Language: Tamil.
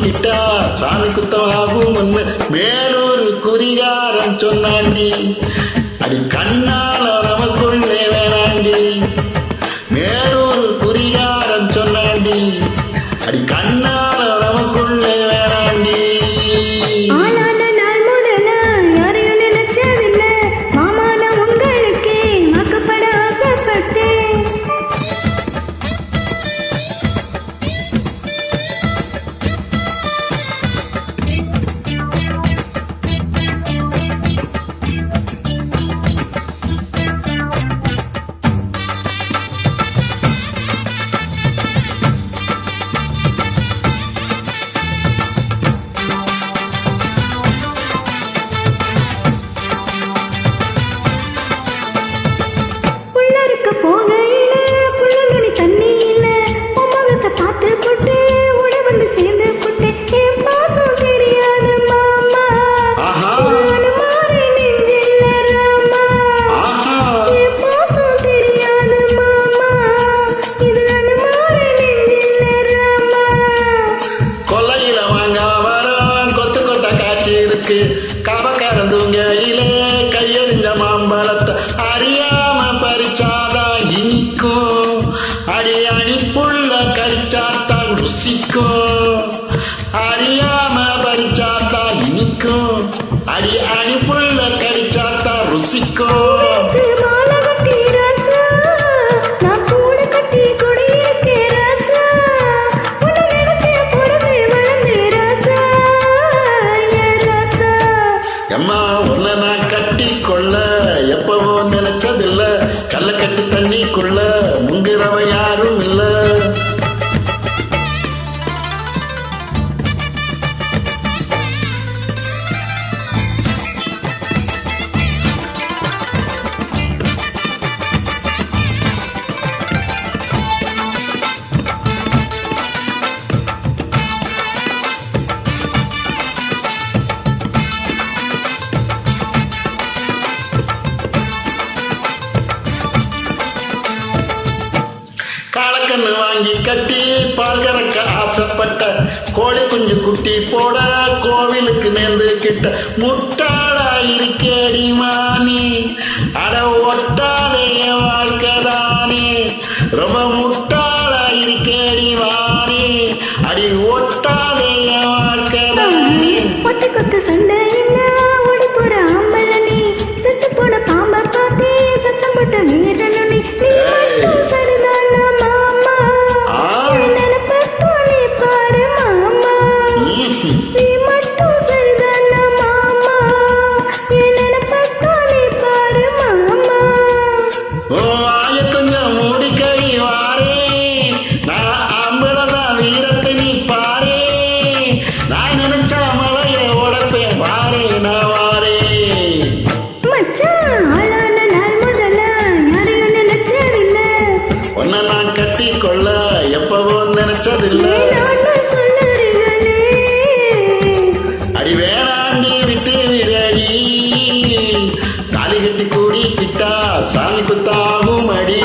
கூடிக்கிட்டா சாமி குத்தமாகும் மேலூர் குறிகாரம் சொன்னாண்டி. அடி கண்ணால நமக்குள்ளே வேணாண்டி. மேலூர் குறிகாரம் சொன்னாண்டி. அடி கண்ணால நமக்குள்ளே வேணாண்டி. கபக்கறந்துங்கையிலே கையெறிஞ்ச மாம்பழத்தை அறியாம பறிச்சாதான் இனிக்கும். அடி அணிப்புள்ள கடிச்சாத்தான் ருசிக்கும். அறியாம பறிச்சாத்தான் இனிக்கும். அடி அணிப்புள்ள கடிச்சாத்தான் ருசிக்கும். எம்மா உன்னை நான் கட்டி கொள்ள எப்பவோ நினைச்சதில்ல. கல்ல கட்டி தண்ணிக்குள்ள முங்குறவ யாரும் இல்ல. காலக்கண்ணு வாங்கி கட்டி பால் கறக்க ஆசைப்பட்ட கோழி குஞ்சு குட்டி போட கோவிலுக்கு நேர்ந்து கிட்ட முட்டாளா இருக்கேடி மானி. அட ஒட்டாதே வாழ்க்கைதானே ரொம்ப முட்டாளா இருக்கேடி மானி. அடி ஒட்டாதே வாழ்க்கைதானே. கொத்து கொத்து சண்டை ஓடி போற ஆம்பளனி செத்து போன பாம்ப பாத்தி சத்தம் போட்ட மீறனி. நான் கட்டி கொள்ள எப்பவோ நினைச்சதில்ல. அடி வேணாண்டி விட்டு விடடி. தாலி கட்டி கூடிக்கிட்டா சாமி குத்தாகும் அடி.